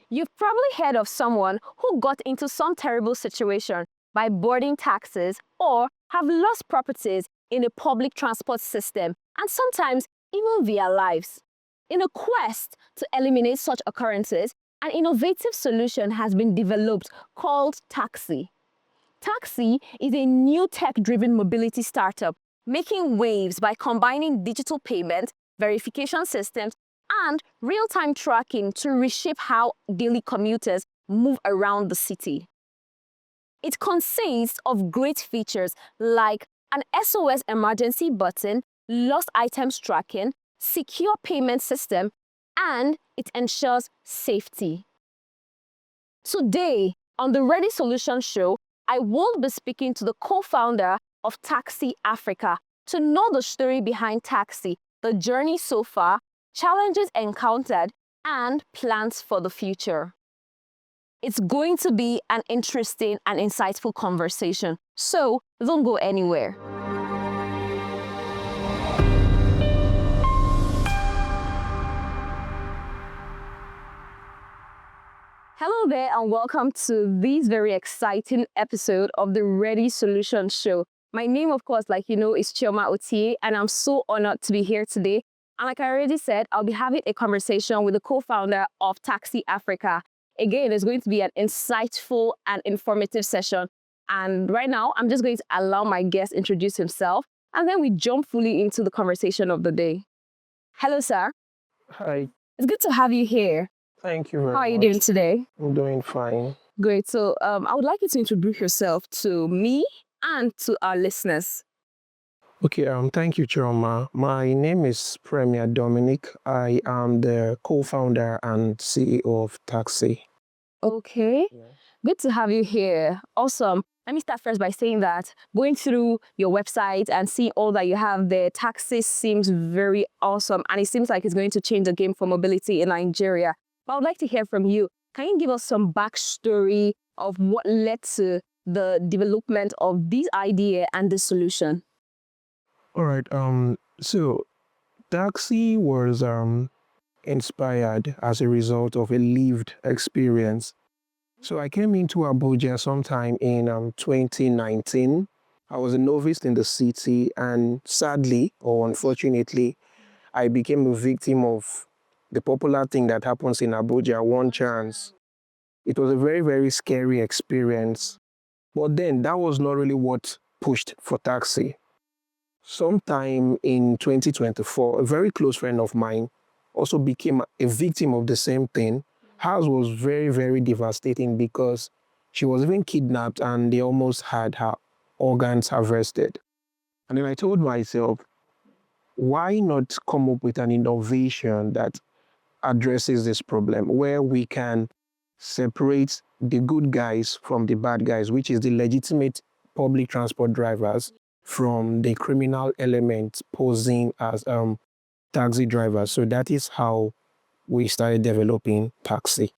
You've probably heard of someone who got into some terrible situation by boarding taxis or have lost properties in a public transport system and sometimes even their lives. In a quest to eliminate such occurrences, an innovative solution has been developed called Tacci. Tacci is a new tech-driven mobility startup making waves by combining digital payment, verification systems, and real-time tracking to reshape how daily commuters move around the city. It consists of great features like an SOS emergency button, lost items tracking, secure payment system, and it ensures safety. Today, on the ReadySolutions Show, I will be speaking to the co-founder of Tacci Africa to know the story behind Tacci, the journey so far, challenges encountered, and plans for the future. It's going to be an interesting and insightful conversation, so don't go anywhere. Hello there and welcome to this very exciting episode of the ReadySolutions Show. My name, of course, like you know, is Chioma Otie, and I'm so honored to be here today. And like I already said, I'll be having a conversation with the co-founder of Tacci Africa. Again, it's going to be an insightful and informative session. And right now, I'm just going to allow my guest introduce himself, and then we jump fully into the conversation of the day. Hello, sir. Hi, It's good to have you here. thank you very much. How are you doing today? I'm doing fine. Great. So I would like you to introduce yourself to me and to our listeners. Okay, thank you, Chiroma. My name is Premier Dominic. I am the co-founder and CEO of Tacci. Okay. Good to have you here. Awesome. Let me start first by saying that going through your website and seeing all that you have there, Tacci seems very awesome. And it seems like it's going to change the game for mobility in Nigeria. But I would like to hear from you. Can you give us some backstory of what led to the development of this idea and the solution? All right. So Tacci was inspired as a result of a lived experience. So I came into Abuja sometime in 2019. I was a novice in the city, and sadly or unfortunately, I became a victim of the popular thing that happens in Abuja, one chance. It was a very, very scary experience. But then that was not really what pushed for Tacci. Sometime in 2024, a very close friend of mine also became a victim of the same thing. Hers was very, very devastating because she was even kidnapped and they almost had her organs harvested. And then I told myself, why not come up with an innovation that addresses this problem where we can separate the good guys from the bad guys, which is the legitimate public transport drivers, from the criminal elements posing as taxi drivers. So that is how we started developing Tacci.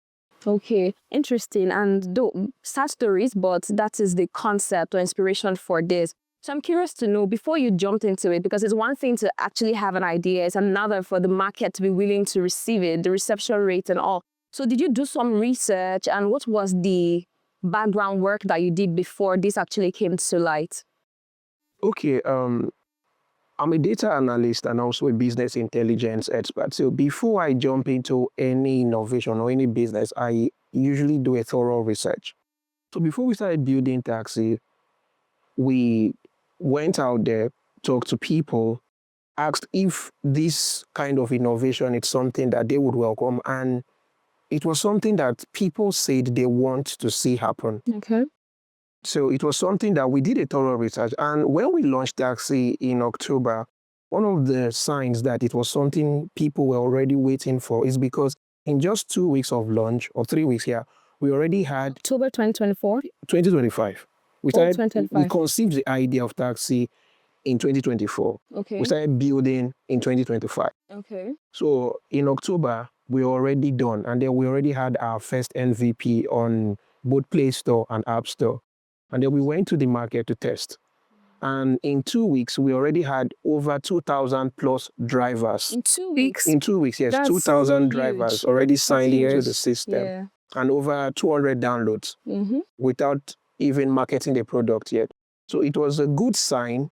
Okay, interesting. And though sad stories, but that is the concept or inspiration for this. So I'm curious to know, before you jumped into it, because it's one thing to actually have an idea, it's another for the market to be willing to receive it, the reception rate and all. So did you do some research, and what was the background work that you did before this actually came to light? Okay, I'm a data analyst and also a business intelligence expert. So before I jump into any innovation or any business, I usually do a thorough research. So before we started building Tacci, we went out there, talked to people, asked if this kind of innovation is something that they would welcome. And it was something that people said they want to see happen. Okay. So it was something that we did a thorough research. And when we launched Tacci in October, one of the signs that it was something people were already waiting for is because in just 2 weeks of launch, or 3 weeks here, we already had October 2024? 2025. We conceived the idea of Tacci in 2024. Okay. We started building in 2025. Okay. So in October, we were already done. And then we already had our first MVP on both Play Store and App Store. And then we went to the market to test. And in 2 weeks, we already had over 2,000 plus drivers. In 2 weeks? In 2 weeks, yes, That's 2,000 so drivers huge. already signed into huge. the system. Yeah. and over 200 downloads without even marketing the product yet. So it was a good sign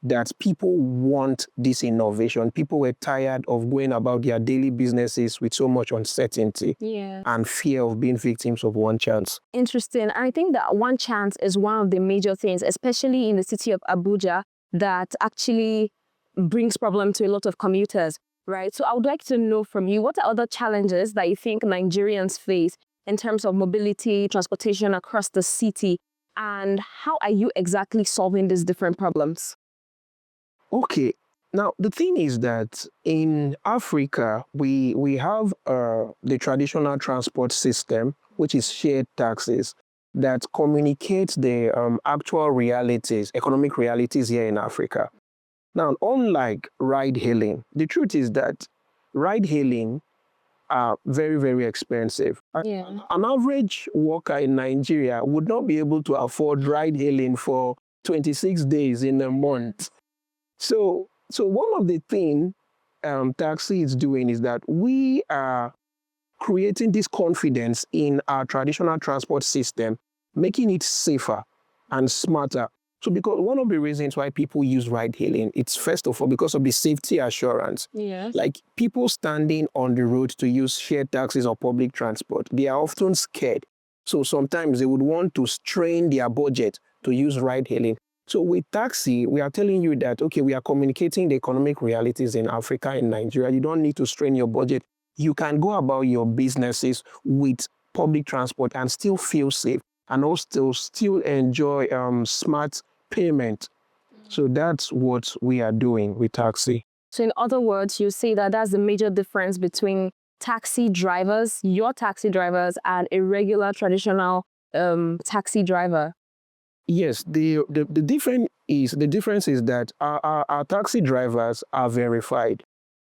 that people want this innovation. People were tired of going about their daily businesses with so much uncertainty and fear of being victims of one chance. Interesting. I think that one chance is one of the major things, especially in the city of Abuja, that actually brings problem to a lot of commuters, right? So I would like to know from you, what are other challenges that you think Nigerians face in terms of mobility, transportation across the city, and how are you exactly solving these different problems? Okay. Now, the thing is that in Africa, we have the traditional transport system, which is shared taxis, that communicates the actual realities, economic realities here in Africa. Now, unlike ride hailing, the truth is that ride hailing are very, very expensive. An average worker in Nigeria would not be able to afford ride hailing for 26 days in a month. So one of the things Tacci is doing is that we are creating this confidence in our traditional transport system, making it safer and smarter. So because one of the reasons why people use ride hailing, it's first of all because of the safety assurance. Like people standing on the road to use shared taxis or public transport, they are often scared. So sometimes they would want to strain their budget to use ride hailing. So with Tacci, we are telling you that, okay, we are communicating the economic realities in Africa and Nigeria. You don't need to strain your budget. You can go about your businesses with public transport and still feel safe and also still enjoy smart payment. So that's what we are doing with Tacci. So in other words, you say that that's the major difference between taxi drivers, your taxi drivers, and a regular traditional taxi driver. Yes, the difference is that our taxi drivers are verified.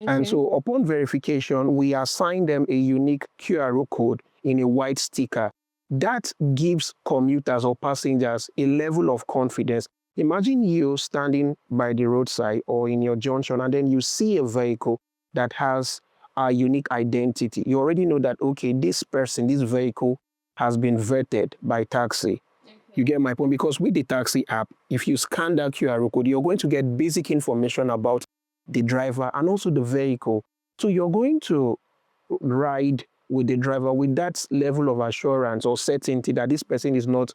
And so upon verification, we assign them a unique QR code in a white sticker. That gives commuters or passengers a level of confidence. Imagine you standing by the roadside or in your junction, and then you see a vehicle that has a unique identity. You already know that, okay, this vehicle has been vetted by Tacci. You get my point? Because with the Tacci app, if you scan that QR code, you're going to get basic information about the driver and also the vehicle. So you're going to ride with the driver with that level of assurance or certainty that this person is not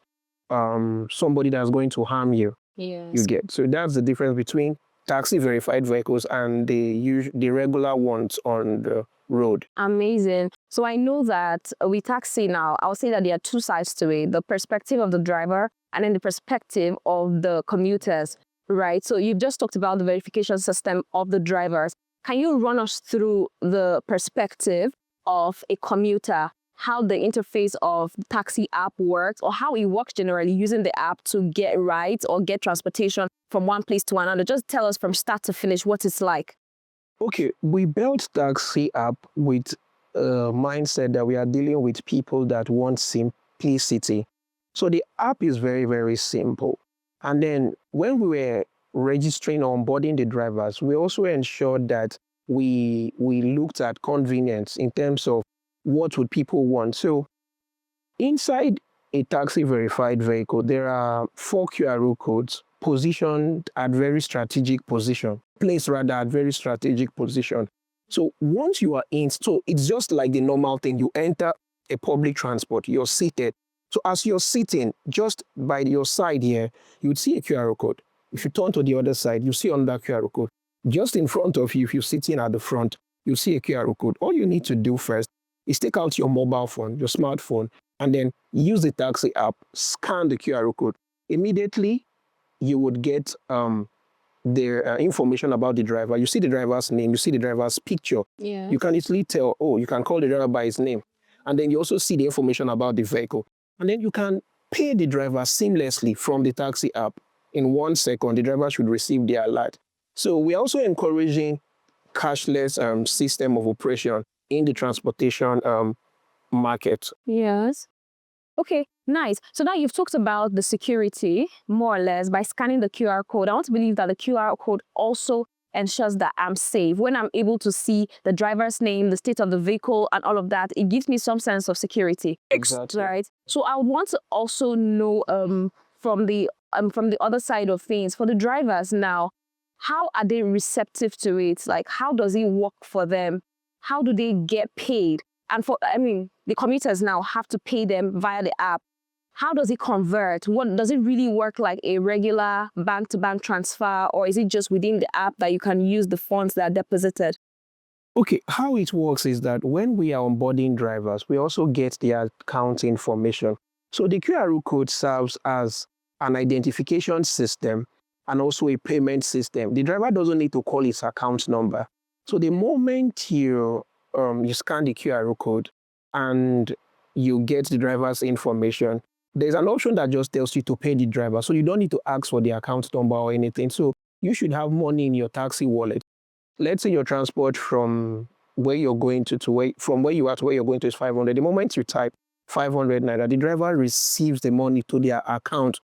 somebody that's going to harm you. You get. So that's the difference between Tacci verified vehicles and the regular ones on the road. Amazing. So I know that with Tacci now, I'll say that there are two sides to it, the perspective of the driver and then the perspective of the commuters, right? So you've just talked about the verification system of the drivers. Can you run us through the perspective of a commuter, how the interface of the Tacci app works, or how it works generally using the app to get rides or get transportation from one place to another? Just tell us from start to finish what it's like. Okay, we built Tacci app with a mindset that we are dealing with people that want simplicity. So the app is very, very simple. And then when we were registering or onboarding the drivers, we also ensured that we looked at convenience in terms of what would people want. So inside a Tacci verified vehicle, there are 4 QR codes positioned at very strategic position, placed rather at very strategic position. So once you are in, so it's just like the normal thing. You enter a public transport, you're seated. So as you're sitting, just by your side here, you would see a QR code. If you turn to the other side, you see another QR code. Just in front of you, if you're sitting at the front, you see a QR code. All you need to do first is take out your mobile phone, your smartphone, and then use the Tacci app, scan the QR code. Immediately, you would get the information about the driver. You see the driver's name, you see the driver's picture. You can easily tell, oh, you can call the driver by his name. And then you also see the information about the vehicle. And then you can pay the driver seamlessly from the Tacci app. In 1 second, the driver should receive the alert. So we're also encouraging cashless system of operation in the transportation market. Yes. Okay, nice. So now you've talked about the security, more or less, by scanning the QR code. I want to believe that the QR code also ensures that I'm safe. When I'm able to see the driver's name, the state of the vehicle, and all of that, it gives me some sense of security. Exactly. Right. So I would want to also know from the other side of things, for the drivers now, how are they receptive to it? Like, how does it work for them? How do they get paid? And the commuters now have to pay them via the app. How does it convert? What does it really work like a regular bank-to-bank transfer, or is it just within the app that you can use the funds that are deposited? Okay, how it works is that when we are onboarding drivers, we also get their account information. So the QR code serves as an identification system and also a payment system. The driver doesn't need to call his account number. So the moment you scan the QR code and you get the driver's information, there's an option that just tells you to pay the driver. So you don't need to ask for the account number or anything. So you should have money in your Tacci wallet. Let's say your transport from where you're going from where you are to where you're going to is 500. The moment you type 500 naira, the driver receives the money to their account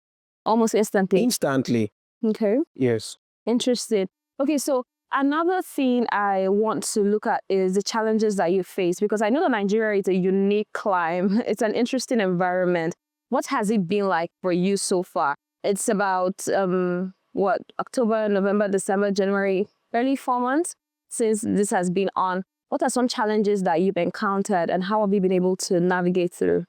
Almost instantly. instantly. Okay. Yes. Interesting. Okay, so another thing I want to look at is the challenges that you face, because I know that Nigeria is a unique climb. It's an interesting environment. What has it been like for you so far? It's about October, November, December, January, barely 4 months since this has been on. What are some challenges that you've encountered, and how have you been able to navigate through?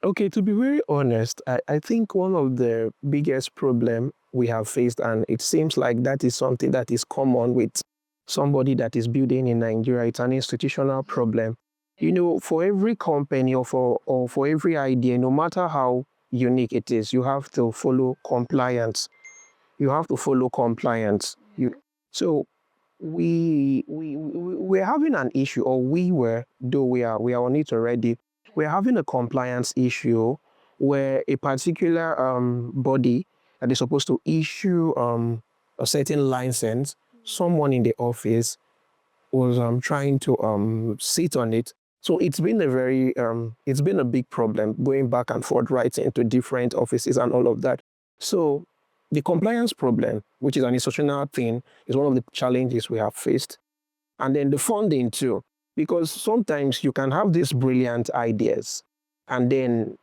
Okay, to be very honest, I think one of the biggest problem we have faced, and it seems like that is something that is common with somebody that is building in Nigeria, it's an institutional problem. You know, for every company or for every idea, no matter how unique it is, you have to follow compliance. You have to follow compliance. So we're having an issue, or we were, though we are on it already. We're having a compliance issue where a particular body that is supposed to issue a certain license, someone in the office was trying to sit on it. So it's been a big problem going back and forth, writing to different offices and all of that. So the compliance problem, which is an institutional thing, is one of the challenges we have faced. And then the funding too, because sometimes you can have these brilliant ideas and then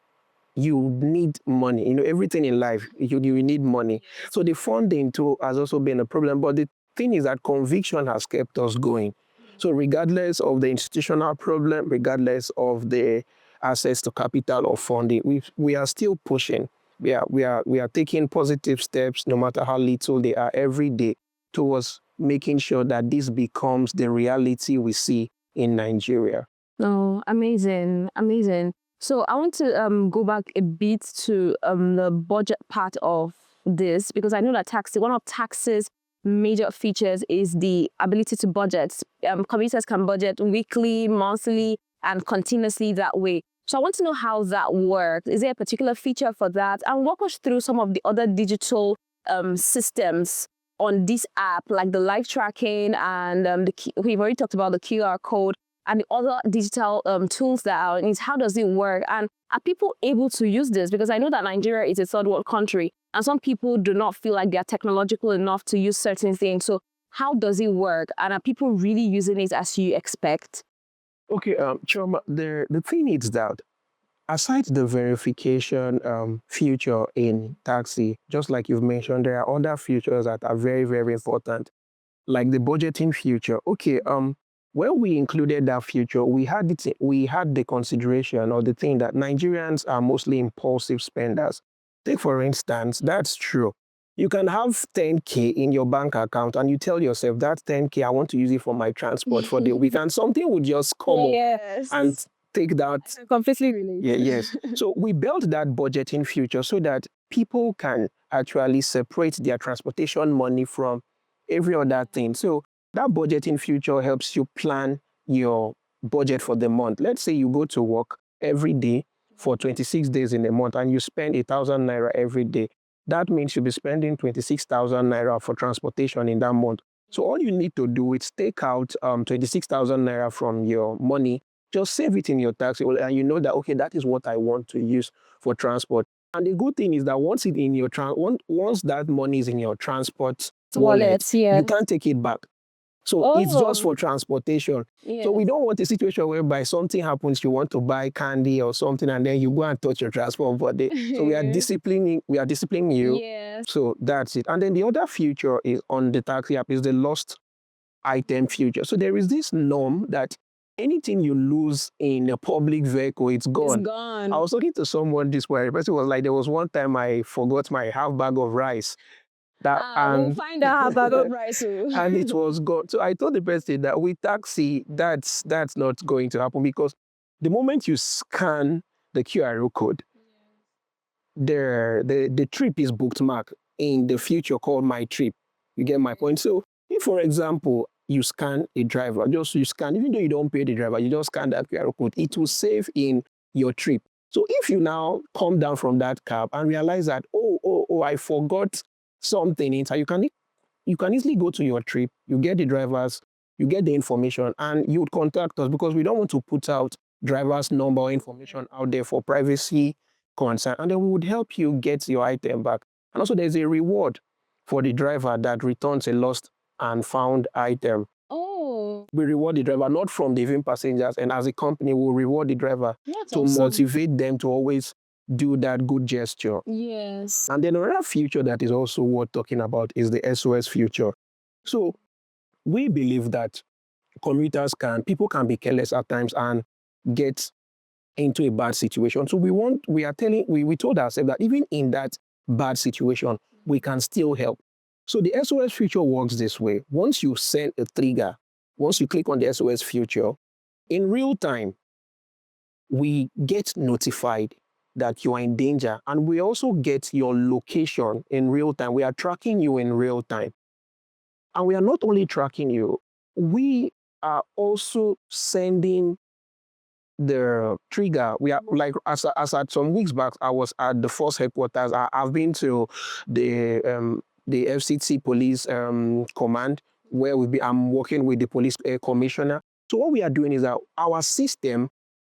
you need money. You know, everything in life, you need money. So the funding too has also been a problem. But the thing is that conviction has kept us going. So regardless of the institutional problem, regardless of the access to capital or funding, we are still pushing. We are taking positive steps, no matter how little they are, every day, towards making sure that this becomes the reality we see in Nigeria. Oh, amazing, amazing. So I want to go back a bit to the budget part of this, because I know that one of taxes major features is the ability to budget. Commuters can budget weekly, monthly, and continuously that way. So I want to know how that works. Is there a particular feature for that? And walk us through some of the other digital systems on this app, like the live tracking and we've already talked about the QR code and the other digital tools that are on it. How does it work? And are people able to use this? Because I know that Nigeria is a third world country and some people do not feel like they're technological enough to use certain things. So how does it work? And are people really using it as you expect? Okay, Choma, the thing is that aside the verification feature in Tacci, just like you've mentioned, there are other features that are very, very important, like the budgeting feature. Okay, when we included that feature, we had the consideration or the thing that Nigerians are mostly impulsive spenders. Take for instance, that's true. You can have 10K in your bank account and you tell yourself that 10K, I want to use it for my transport for the week, and something would just come up Yes. and take that. I completely relate. Yeah, yes. So we built that budgeting feature so that people can actually separate their transportation money from every other thing. So that budgeting feature helps you plan your budget for the month. Let's say you go to work every day for 26 days in a month and you spend 1,000 naira every day. That means you'll be spending 26,000 naira for transportation in that month. So all you need to do is take out 26,000 naira from your money, just save it in your tax, and you know that, okay, that is what I want to use for transport. And the good thing is that once that money is in your transport Wallet, yes. You can't take it back. So it's just for transportation. Yes. So we don't want a situation whereby something happens, you want to buy candy or something, and then you go and touch your transport body. So we are disciplining you. Yes. So that's it. And then the other feature is on the taxi app is the lost item feature. So there is this norm that anything you lose in a public vehicle, it's gone. It's gone. I was talking to someone this way. The person was like, there was one time I forgot my half bag of rice. We'll find out how bag of rice. And it was gone. So I told the person that with taxi, that's not going to happen, because the moment you scan the QR code, the trip is bookmarked in the future called My Trip. You get my point? So if, for example, you scan a driver, you scan, even though you don't pay the driver, you just scan that QR code, it will save in your trip. So if you now come down from that cab and realize that, I forgot something inside, you can easily go to your trip, you get the drivers, you get the information, and you would contact us, because we don't want to put out driver's number or information out there for privacy concern, and then we would help you get your item back. And also there's a reward for the driver that returns a lost and found item. We reward the driver, not from the even passengers, and as a company, we'll reward the driver to motivate them to always do that good gesture. Yes. And then another feature that is also worth talking about is the SOS feature. So we believe that people can be careless at times and get into a bad situation. So we told ourselves that even in that bad situation, we can still help. So the SOS feature works this way. Once you send a trigger, once you click on the SOS feature, in real time, we get notified that you are in danger, and we also get your location in real time. We are tracking you in real time. And we are not only tracking you, we are also sending the trigger. We are like, as at some weeks back, I was at the force headquarters. I've been to the FCT police command, where I'm working with the police commissioner. So what we are doing is that our system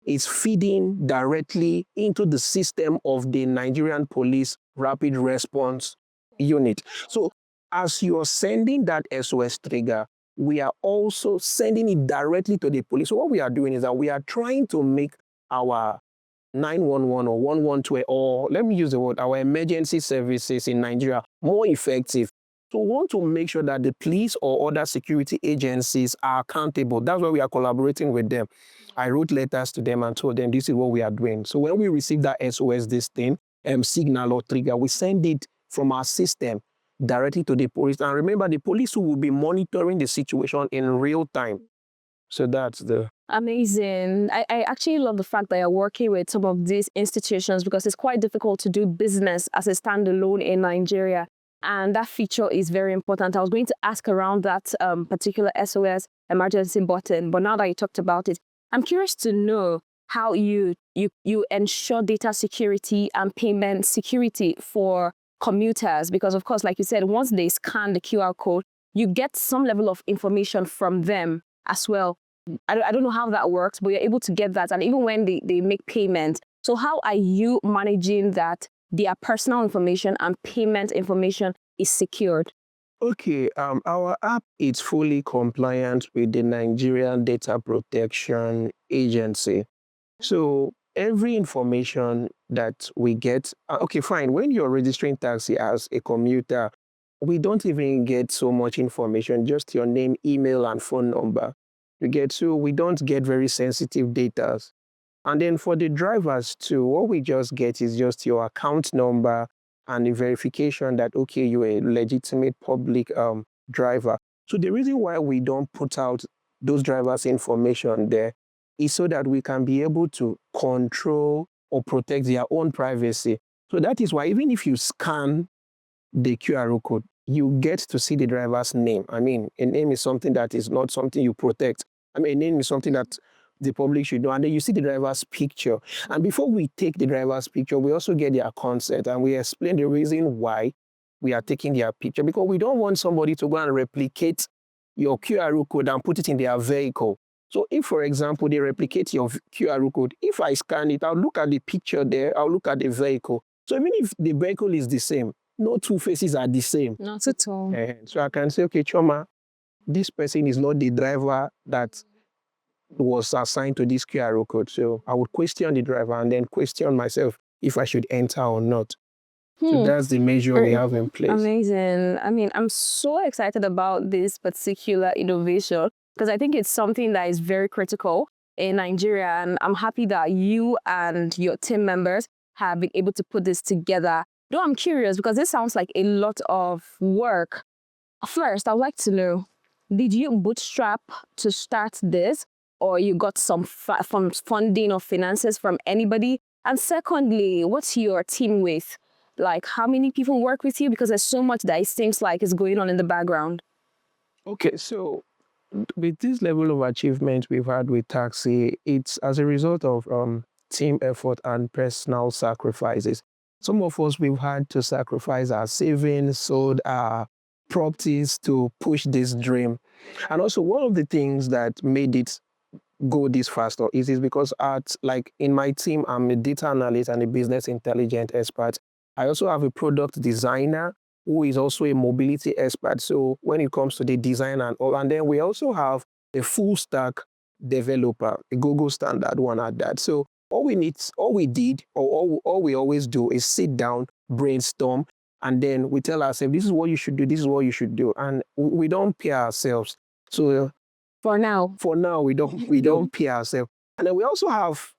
is feeding directly into the system of the Nigerian Police Rapid Response Unit. So as you're sending that SOS trigger, we are also sending it directly to the police. So what we are doing is that we are trying to make our 911 or 112, or let me use the word, our emergency services in Nigeria more effective. So we want to make sure that the police or other security agencies are accountable. That's why we are collaborating with them. I wrote letters to them and told them this is what we are doing. So when we receive that SOS, signal or trigger, we send it from our system directly to the police. And remember, the police will be monitoring the situation in real time. So that's the... Amazing. I actually love the fact that you're working with some of these institutions, because it's quite difficult to do business as a standalone in Nigeria. And that feature is very important. I was going to ask around that particular SOS emergency button, but now that you talked about it, I'm curious to know how you ensure data security and payment security for commuters, because of course, like you said, once they scan the QR code, you get some level of information from them as well. I don't know how that works, but you're able to get that. And even when they make payment, so how are you managing that their personal information and payment information is secured? Okay, our app is fully compliant with the Nigerian Data Protection Agency. So every information that we get, okay, fine, when you're registering taxi as a commuter, we don't even get so much information, just your name, email, and phone number. So we don't get very sensitive data. And then for the drivers too, what we just get is just your account number and the verification that, okay, you're a legitimate public driver. So the reason why we don't put out those drivers' information there is so that we can be able to control or protect their own privacy. So that is why even if you scan the QR code, you get to see the driver's name. I mean, a name is something that is not something you protect. I mean, a name is something that the public should know. And then you see the driver's picture. And before we take the driver's picture, we also get their consent, and we explain the reason why we are taking their picture, because we don't want somebody to go and replicate your QR code and put it in their vehicle. So if, for example, they replicate your QR code, if I scan it, I'll look at the picture there, I'll look at the vehicle. So even if the vehicle is the same, no two faces are the same. Not at all. So I can say, okay, Choma, this person is not the driver that was assigned to this QR code. So I would question the driver and then question myself if I should enter or not. So that's the measure we have in place. Amazing. I mean, I'm so excited about this particular innovation because I think it's something that is very critical in Nigeria. And I'm happy that you and your team members have been able to put this together. Though I'm curious because this sounds like a lot of work. First, I'd like to know, did you bootstrap to start this or you got some funding or finances from anybody? And secondly, what's your team with? Like, how many people work with you? Because there's so much that it seems like is going on in the background. Okay, so with this level of achievement we've had with Tacci, it's as a result of team effort and personal sacrifices. Some of us, we've had to sacrifice our savings, sold our properties to push this dream. And also, one of the things that made it go this faster is because like in my team, I'm a data analyst and a business intelligence expert. I also have a product designer who is also a mobility expert. So when it comes to the design and all, and then we also have a full stack developer, a Google standard one at that. So all we did, or all we always do is sit down, brainstorm, and then we tell ourselves, this is what you should do, this is what you should do. And we don't pay ourselves. So for now, we don't pay ourselves. And then we also have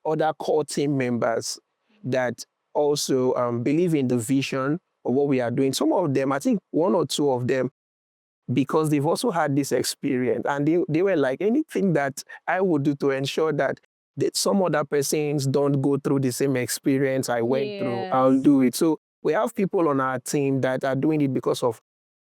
other core team members that also believe in the vision of what we are doing. Some of them, I think one or two of them, because they've also had this experience, and they were like, anything that I would do to ensure that some other persons don't go through the same experience I went through, I'll do it. So we have people on our team that are doing it because of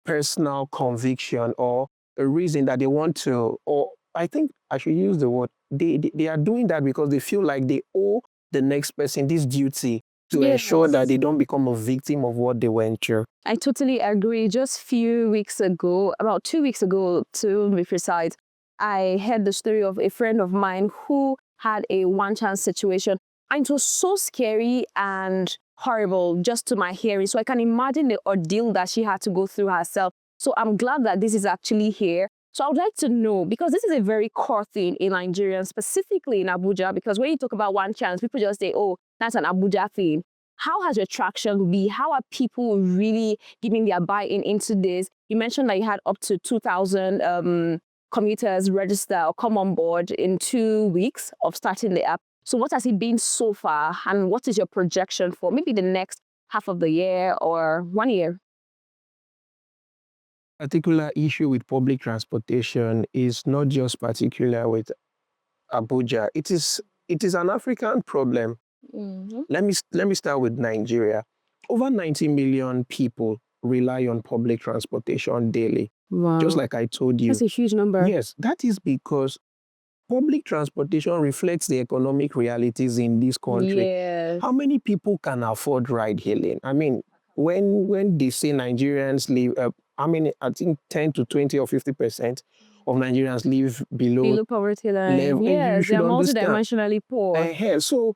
personal conviction or a reason that they want to, or I think I should use the word, they are doing that because they feel like they owe the next person this duty to ensure that they don't become a victim of what they went through. I totally agree. Just a few weeks ago, about 2 weeks ago to be precise, I heard the story of a friend of mine who had a one chance situation. And it was so scary and horrible just to my hearing. So I can imagine the ordeal that she had to go through herself. So I'm glad that this is actually here. So I would like to know, because this is a very core thing in Nigeria, specifically in Abuja, because when you talk about one chance, people just say, oh, that's an Abuja thing. How has your traction been? How are people really giving their buy-in into this? You mentioned that you had up to 2,000 commuters register or come on board in 2 weeks of starting the app. So what has it been so far? And what is your projection for maybe the next half of the year or 1 year? Particular issue with public transportation is not just particular with Abuja. It is an African problem. Let me start with Nigeria. Over 90 million people rely on public transportation daily. Wow. Just like I told you. That's a huge number. Yes, that is because public transportation reflects the economic realities in this country. Yes. How many people can afford ride hailing? I mean, when they say Nigerians live, I think 10 to 20 or 50% of Nigerians live below poverty line. level. Yes, they are multidimensionally poor. So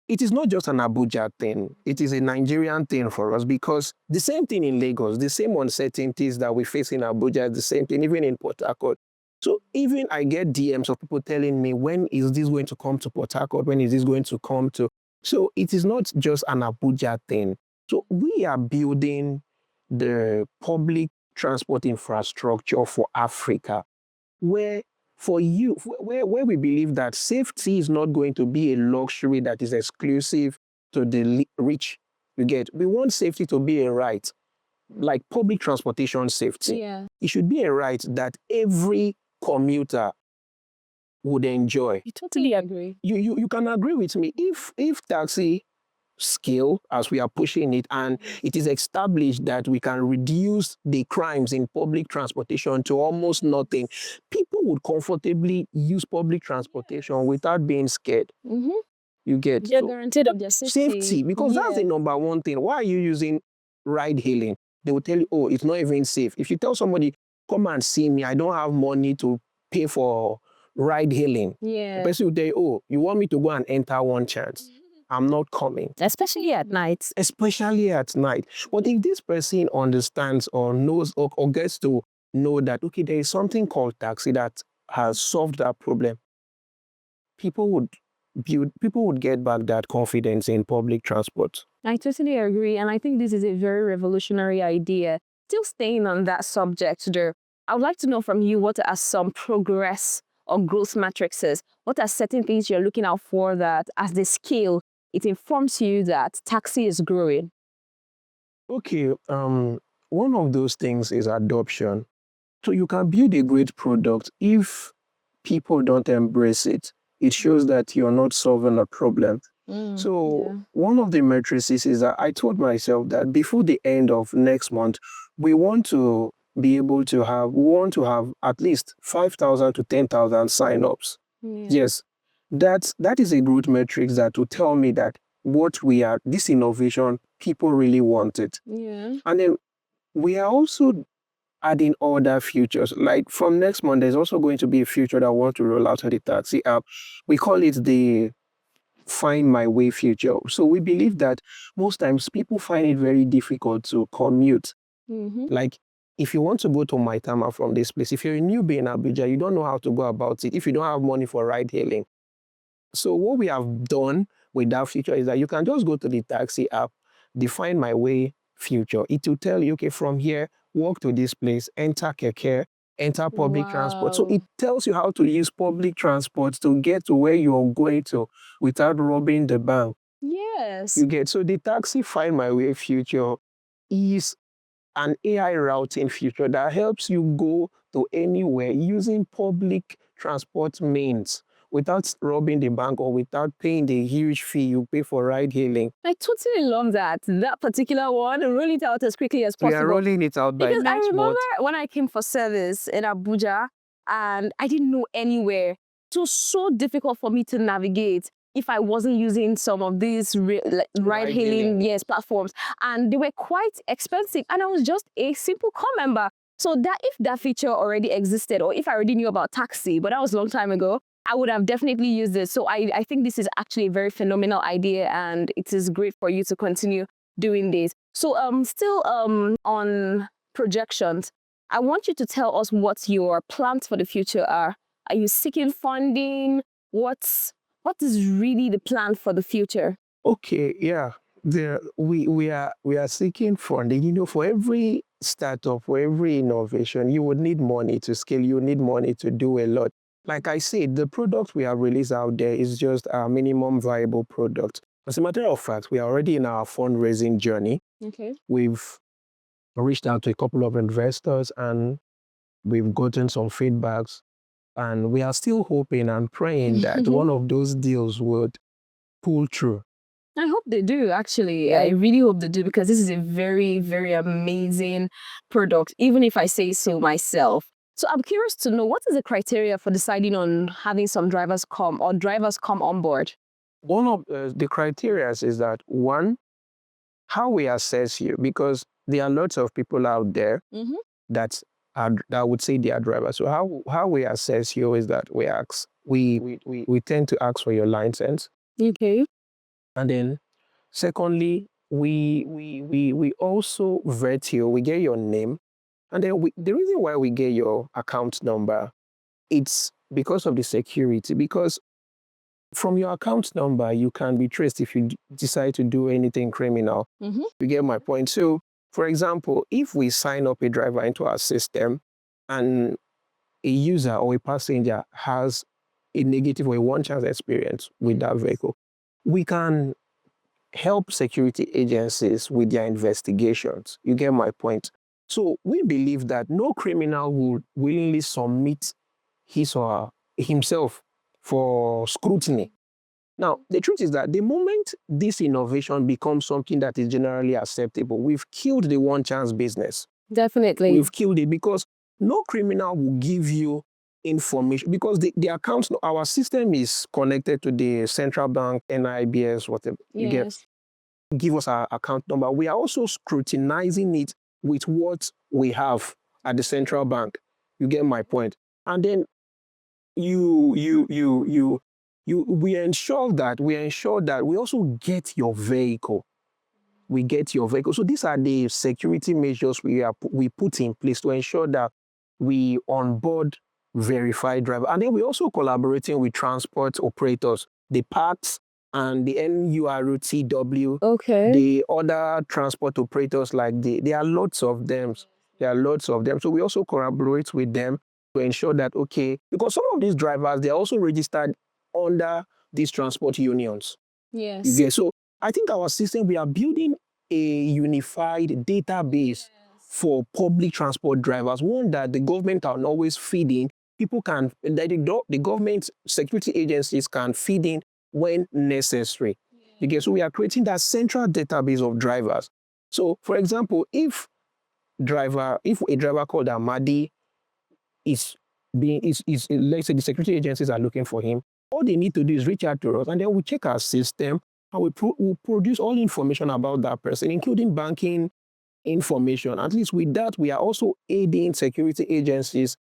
it is not just an Abuja thing. It is a Nigerian thing for us because the same thing in Lagos, the same uncertainties that we face in Abuja, the same thing even in Port Harcourt. So even I get DMs of people telling me, when is this going to come to Port Harcourt? When is this going to come to? So it is not just an Abuja thing. So we are building the public transport infrastructure for Africa, where we believe that safety is not going to be a luxury that is exclusive to the rich. We want safety to be a right, like public transportation safety. Yeah. It should be a right that every commuter would enjoy. You totally agree. You can agree with me. If Tacci scale as we are pushing it, and it is established that we can reduce the crimes in public transportation to almost nothing, people would comfortably use public transportation without being scared. You get? They're guaranteed of their safety. Because that's the number one thing. Why are you using ride hailing? They will tell you, oh, it's not even safe. If you tell somebody, come and see me, I don't have money to pay for ride hailing. Yeah. The person will tell you, oh, you want me to go and enter one chance? I'm not coming. Especially at night. Especially at night. But if this person understands or knows or gets to know that, okay, there is something called taxi that has solved that problem, people would get back that confidence in public transport. I totally agree. And I think this is a very revolutionary idea. Still staying on that subject there, I would like to know from you, what are some progress or growth matrices? What are certain things you're looking out for that as they scale, it informs you that taxi is growing? Okay, one of those things is adoption. So you can build a great product if people don't embrace it. It shows that you're not solving a problem. So Yeah. one of the matrices is that I told myself that before the end of next month, we want to we want to have at least 5,000 to 10,000 signups. Yeah. Yes, that is a growth metric that will tell me that this innovation, people really want it. Yeah. And then we are also adding other features. Like from next month, there's also going to be a feature that I want to roll out on the taxi app. We call it the Find My Way feature. So we believe that most times people find it very difficult to commute. Like if you want to go to Maitama from this place, if you're a newbie in Abuja, you don't know how to go about it. If you don't have money for ride hailing. So what we have done with that feature is that you can just go to the taxi app, define my way feature. It will tell you, okay, from here, walk to this place, enter keke, enter public transport. So it tells you how to use public transport to get to where you're going to without robbing the bank. Yes. You get, so the taxi find my way feature is an AI routing feature that helps you go to anywhere using public transport means without robbing the bank or without paying the huge fee you pay for ride hailing. I totally love that particular one. Roll it out as quickly as We are possible. rolling it out by Because I next remember month. when I came for service in Abuja and I didn't know anywhere. It was so difficult for me to navigate if I wasn't using some of these ride-hailing platforms. And they were quite expensive. And I was just a simple car member. So that if that feature already existed, or if I already knew about taxi, but that was a long time ago, I would have definitely used this. So I think this is actually a very phenomenal idea, and it is great for you to continue doing this. So still on projections, I want you to tell us what your plans for the future are. Are you seeking funding? What is really the plan for the future? Okay, yeah. We are seeking funding. You know, for every startup, for every innovation, you would need money to scale. You need money to do a lot. Like I said, the product we have released out there is just our minimum viable product. As a matter of fact, we are already in our fundraising journey. Okay. We've reached out to a couple of investors and we've gotten some feedbacks. And we are still hoping and praying that one of those deals would pull through. I hope they do, actually. I really hope they do, because this is a very, very amazing product, even if I say so myself. So I'm curious to know, what is the criteria for deciding on having some drivers come on board? One of the criteria is that, one, how we assess you, because there are lots of people out there that would say they are drivers. So how we assess you is that we tend to ask for your license. Okay. And then secondly, we also vet you. We get your name. And then the reason why we get your account number, it's because of the security. Because from your account number, you can be traced if you decide to do anything criminal. You get my point? So, for example, if we sign up a driver into our system and a user or a passenger has a negative or a one-chance experience with that vehicle, we can help security agencies with their investigations. You get my point? So we believe that no criminal would willingly submit his or himself for scrutiny. Now, the truth is that the moment this innovation becomes something that is generally acceptable, we've killed the one chance business. Definitely. We've killed it, because no criminal will give you information, because the accounts, our system is connected to the central bank, NIBS, whatever. You get, give us our account number. We are also scrutinizing it with what we have at the central bank. You get my point? And then you we ensure that we also get your vehicle. We get your vehicle. So these are the security measures we put in place to ensure that we onboard verified driver. And then we're also collaborating with transport operators, the parks and the NURTW, Okay. the other transport operators there are lots of them. There are lots of them. So we also collaborate with them to ensure that, okay, because some of these drivers, they're also registered under these transport unions. Yes. You get so I think our system, we are building a unified database for public transport drivers, one that the government can always feed in. People can, that the government security agencies can feed in when necessary. You get so we are creating that central database of drivers. So, for example, if a driver called Amadi is let's say the security agencies are looking for him, all they need to do is reach out to us, and then we check our system and we'll produce all information about that person, including banking information. At least with that, we are also aiding security agencies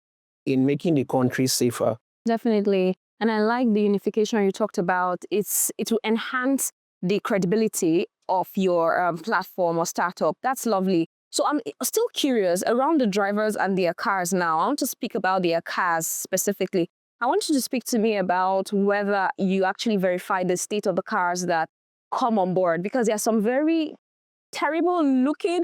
in making the country safer. Definitely. And I like the unification you talked about. It will enhance the credibility of your platform or startup. That's lovely. So I'm still curious around the drivers and their cars now. I want to speak about their cars specifically. I want you to speak to me about whether you actually verify the state of the cars that come on board, because there are some very terrible looking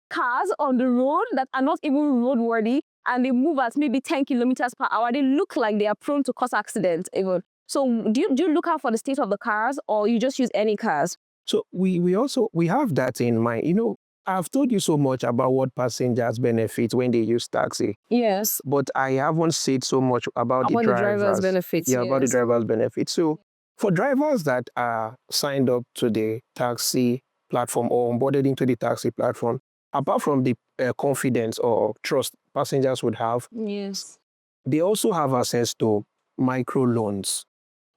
cars on the road that are not even roadworthy, and they move at maybe 10 kilometers per hour. They look like they are prone to cause accidents even. So do you look out for the state of the cars, or you just use any cars? So we have that in mind. I've told you so much about what passengers benefit when they use taxi. Yes. But I haven't said so much about the About the driver's drivers. benefits, Yeah, about the yes. driver's benefits. So for drivers that are signed up to the taxi platform or onboarded into the taxi platform, apart from the confidence or trust passengers would have, Yes. they also have access to microloans.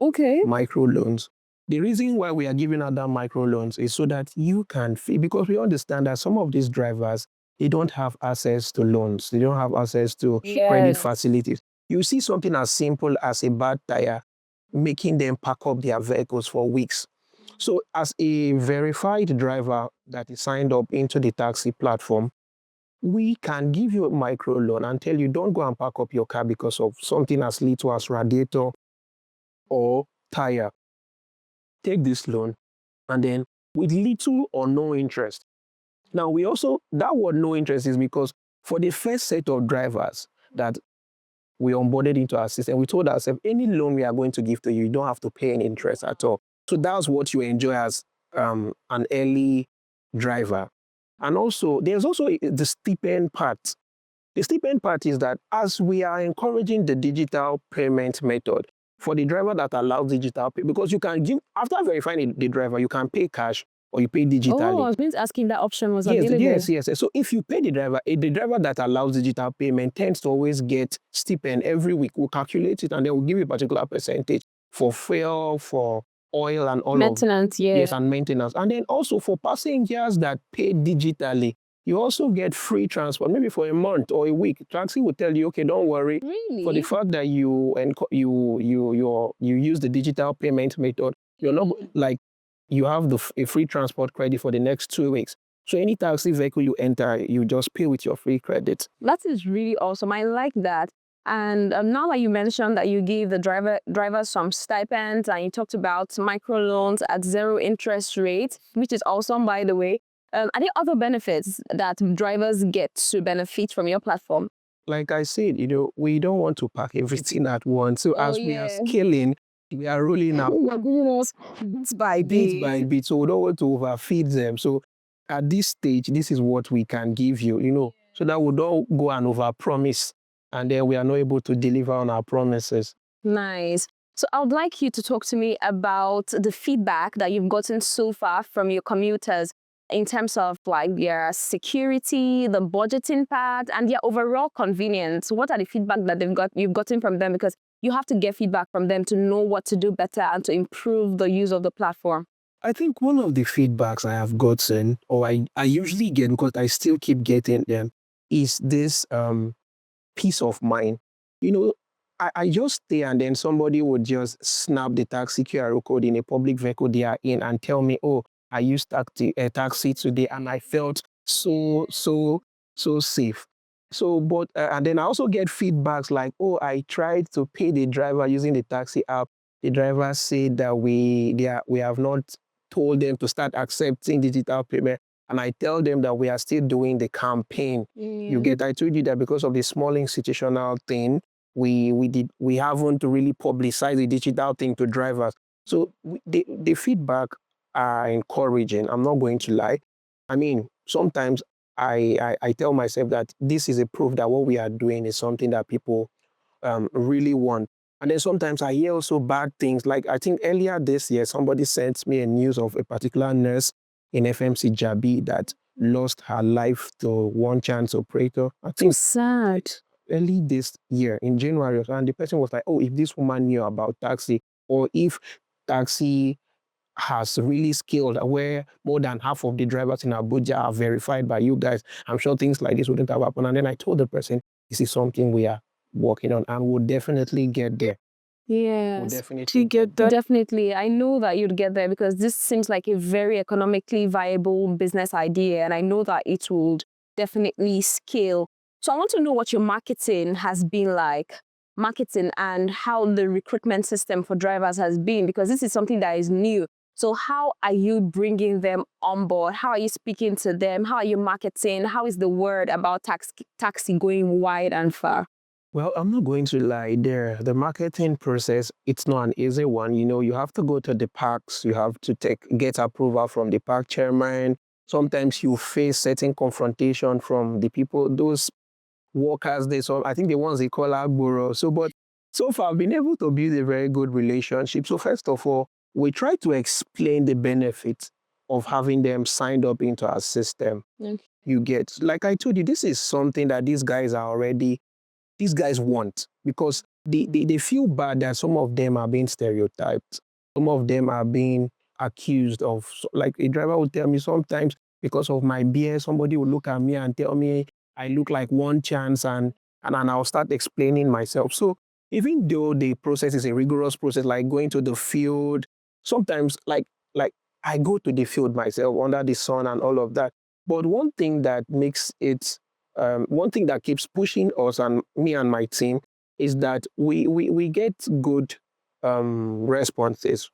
Okay. Microloans. The reason why we are giving out that microloans is so that you can because we understand that some of these drivers, they don't have access to loans. They don't have access to credit Yes. facilities. You see something as simple as a bad tire making them pack up their vehicles for weeks. So as a verified driver that is signed up into the taxi platform, we can give you a microloan and tell you don't go and pack up your car because of something as little as radiator or tire. Take this loan, and then with little or no interest. Now, that word no interest is because for the first set of drivers that we onboarded into our system, we told ourselves any loan we are going to give to you, you don't have to pay any interest at all. So that's what you enjoy as an early driver. And also, there's also the stipend part. The stipend part is that as we are encouraging the digital payment method for the driver that allows digital pay, because you can give, after verifying the driver, you can pay cash or you pay digitally. Oh, I was going to ask if that option was Yes, available. yes. So if you pay the driver that allows digital payment tends to always get stipend every week. We'll calculate it and then we'll give you a particular percentage for fuel, for oil and all Maintenance, of yes, and maintenance. And then also for passengers that pay digitally, you also get free transport, maybe for a month or a week. Taxi will tell you, okay, don't worry. Really? For the fact that you use the digital payment method, you're not like you have a free transport credit for the next 2 weeks. So any taxi vehicle you enter, you just pay with your free credit. That is really awesome. I like that. And now that you mentioned that you give the drivers some stipends and you talked about microloans at 0 interest rate, which is awesome, by the way. Are there other benefits that drivers get to benefit from your platform? Like I said, we don't want to pack everything at once. So as we are scaling, we are rolling out You're giving us bits by bit by bit. So we don't want to overfeed them. So at this stage, this is what we can give you, so that we don't go and overpromise and then we are not able to deliver on our promises. Nice. So I would like you to talk to me about the feedback that you've gotten so far from your commuters in terms of like their security, the budgeting part, and their overall convenience. What are the feedback that you've gotten from them? Because you have to get feedback from them to know what to do better and to improve the use of the platform. I think one of the feedbacks I have gotten, or I usually get because I still keep getting them, is this peace of mind. You know, I just stay and then somebody would just snap the taxi QR code in a public vehicle they are in and tell me, oh, I used taxi today and I felt so safe. So, but and then I also get feedbacks like, oh, I tried to pay the driver using the taxi app. The driver said that we have not told them to start accepting digital payment, and I tell them that we are still doing the campaign. You get, I told you that because of the small institutional thing, we haven't really publicized the digital thing to drivers. So the feedback are encouraging. I'm not going to lie. I mean, sometimes I tell myself that this is a proof that what we are doing is something that people really want. And then sometimes I hear also bad things. Like I think earlier this year, somebody sent me a news of a particular nurse in FMC Jabi that lost her life to one chance operator. I think sad. early this year in January, and the person was like, "Oh, if this woman knew about taxi, or if taxi has really scaled where more than half of the drivers in Abuja are verified by you guys, I'm sure things like this wouldn't have happened." And then I told the person, "This is something we are working on, and we'll definitely get there." We'll Yes. definitely get there. Definitely. I know that you'd get there because this seems like a very economically viable business idea. And I know that it would definitely scale. So I want to know what your marketing has been like, marketing and how the recruitment system for drivers has been, because this is something that is new. So how are you bringing them on board? How are you speaking to them? How are you marketing? How is the word about taxi going wide and far? Well, I'm not going to lie there. The marketing process, it's not an easy one. You know, you have to go to the parks, you have to get approval from the park chairman. Sometimes you face certain confrontation from the people, those workers, I think the ones they call Agboro. So, but so far I've been able to build a very good relationship. So first of all, we try to explain the benefits of having them signed up into our system. Okay. You get, like I told you, this is something that these guys want, because they feel bad that some of them are being stereotyped. Some of them are being accused of, like a driver would tell me sometimes, because of my beard, somebody will look at me and tell me I look like one chance, and I'll start explaining myself. So even though the process is a rigorous process, like going to the field, sometimes like I go to the field myself under the sun and all of that. But one thing that makes it one thing that keeps pushing us and me and my team is that we get good responses.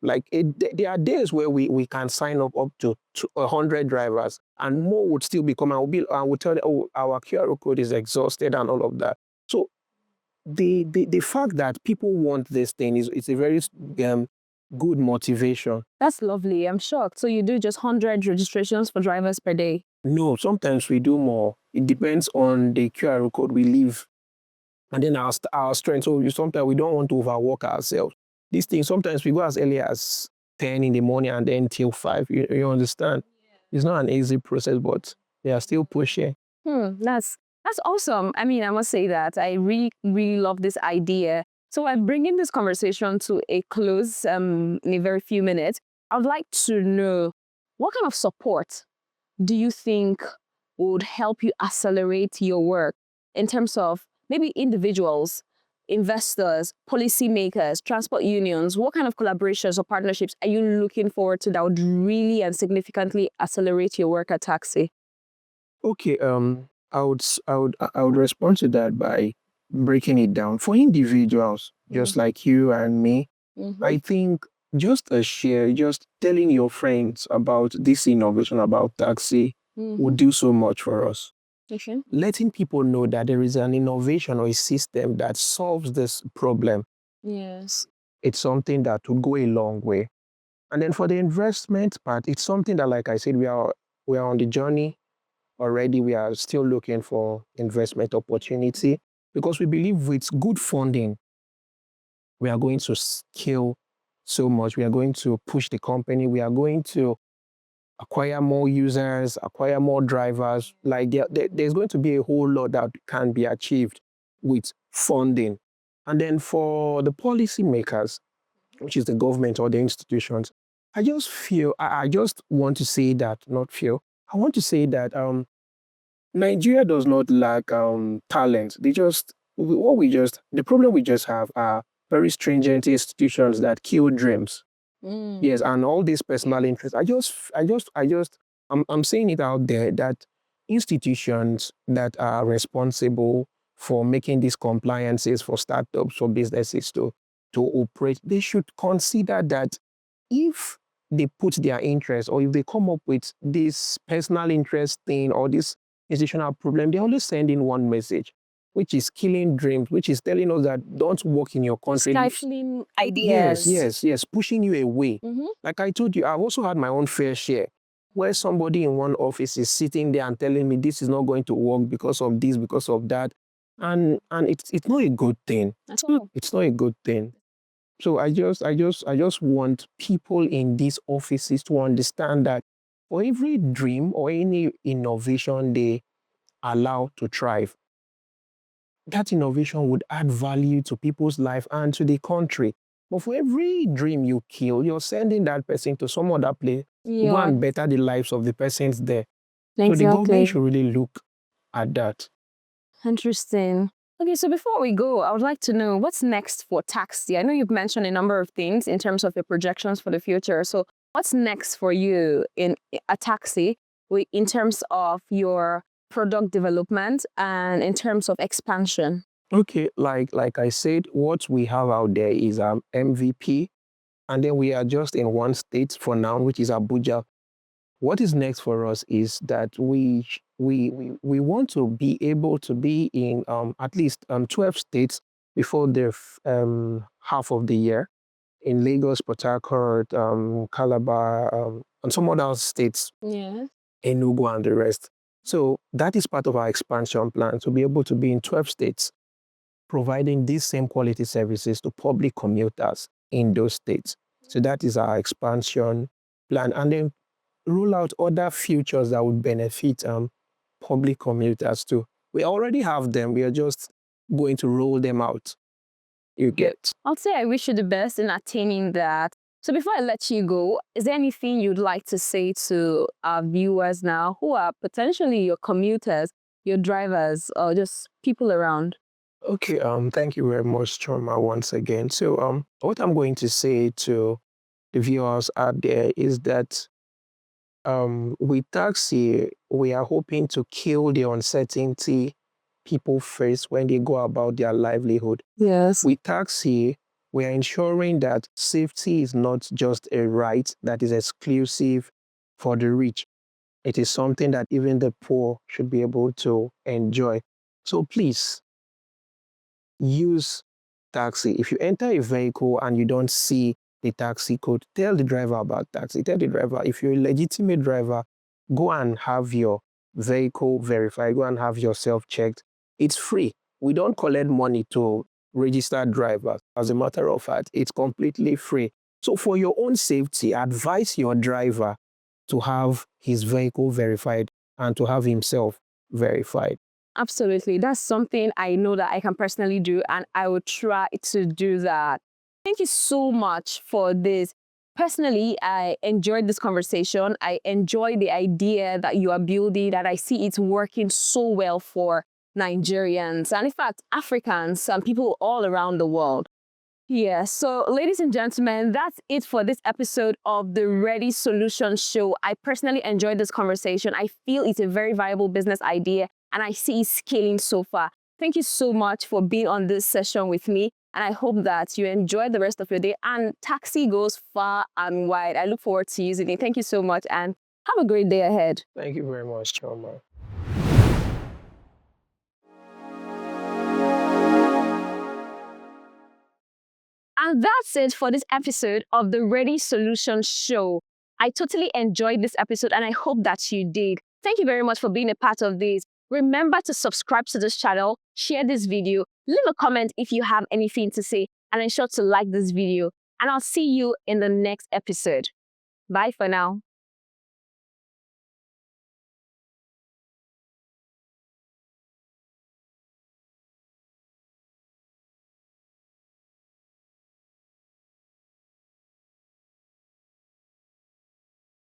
Like there are days where we can sign up to 100 drivers and more would still be coming. And we'll tell them, oh, our QR code is exhausted and all of that. So the fact that people want this thing is it's a very good motivation. That's lovely. I'm shocked. So you do just 100 registrations for drivers per day? No, sometimes we do more. It depends on the QR code we leave, and then our strength. So sometimes we don't want to overwork ourselves. These things, sometimes we go as early as 10 in the morning and then till 5. You understand? It's not an easy process, but they are still pushing. That's awesome. I mean, I must say that I really, really love this idea. So I'm bringing this conversation to a close in a very few minutes. I would like to know, what kind of support do you think would help you accelerate your work in terms of maybe individuals, investors, policymakers, transport unions? What kind of collaborations or partnerships are you looking forward to that would really and significantly accelerate your work at Taxi? Okay, I would respond to that by breaking it down. For individuals, just like you and me, I think just a share, just telling your friends about this innovation about taxi would do so much for us. Okay. Letting people know that there is an innovation or a system that solves this problem, Yes. it's something that would go a long way. And then for the investment part, it's something that, like I said, we are on the journey already. We are still looking for investment opportunity because we believe with good funding, we are going to scale so much. We are going to push the company. We are going to acquire more users, acquire more drivers. Like there's going to be a whole lot that can be achieved with funding. And then for the policymakers, which is the government or the institutions, I just want to say that, not feel, I want to say that Nigeria does not lack talent. They just the problem we just have are very stringent institutions that kill dreams. Yes, and all these personal interests. I'm saying it out there that institutions that are responsible for making these compliances for startups, for businesses to operate, they should consider that if they put their interest or if they come up with this personal interest thing or this institutional problem, they always send in one message, which is killing dreams, which is telling us that don't work in your country. Stifling Yes, ideas. yes, yes, pushing you away. Like I told you, I've also had my own fair share where somebody in one office is sitting there and telling me this is not going to work because of this, because of that. And it's not a good thing. At all. It's not a good thing. So I just want people in these offices to understand that for every dream or any innovation they allow to thrive, that innovation would add value to people's life and to the country. But for every dream you kill, you're sending that person to some other place to go and better the lives of the persons there. So the government should really look at that. Interesting. Okay, so before we go, I would like to know what's next for Tacci. I know you've mentioned a number of things in terms of your projections for the future. So what's next for you in a Tacci in terms of your product development and in terms of expansion? Okay, like I said, what we have out there is MVP, and then we are just in one state for now, which is Abuja. What is next for us is that we want to be able to be in at least 12 states before the half of the year, in Lagos, Port Harcourt, Calabar, and some other states, Yeah. Enugu and the rest. So that is part of our expansion plan, to be able to be in 12 states, providing these same quality services to public commuters in those states. So that is our expansion plan. And then roll out other features that would benefit public commuters too. We already have them. We are just going to roll them out. You get. I'll say I wish you the best in attaining that. So before I let you go, is there anything you'd like to say to our viewers now who are potentially your commuters, your drivers, or just people around? Okay, thank you very much, Choma, once again. So what I'm going to say to the viewers out there is that with Tacci, we are hoping to kill the uncertainty people face when they go about their livelihood. Yes. With Tacci, we are ensuring that safety is not just a right that is exclusive for the rich. It is something that even the poor should be able to enjoy. So please, use Tacci. If you enter a vehicle and you don't see the taxi code, tell the driver about Tacci. Tell the driver, if you're a legitimate driver, go and have your vehicle verified, go and have yourself checked. It's free. We don't collect money to register drivers. As a matter of fact, it's completely free. So for your own safety, advise your driver to have his vehicle verified and to have himself verified. Absolutely. That's something I know that I can personally do, and I will try to do that. Thank you so much for this. Personally, I enjoyed this conversation. I enjoy the idea that you are building, that I see it's working so well for Nigerians, and in fact, Africans and people all around the world. Yeah, so ladies and gentlemen, that's it for this episode of the ReadySolutions Show. I personally enjoyed this conversation. I feel it's a very viable business idea, and I see it scaling so far. Thank you so much for being on this session with me, and I hope that you enjoy the rest of your day and Tacci goes far and wide. I look forward to using it. Thank you so much, and have a great day ahead. Thank you very much, Choma. And that's it for this episode of the ReadySolutions Show. I totally enjoyed this episode and I hope that you did. Thank you very much for being a part of this. Remember to subscribe to this channel, share this video, leave a comment if you have anything to say, and ensure to like this video. And I'll see you in the next episode. Bye for now.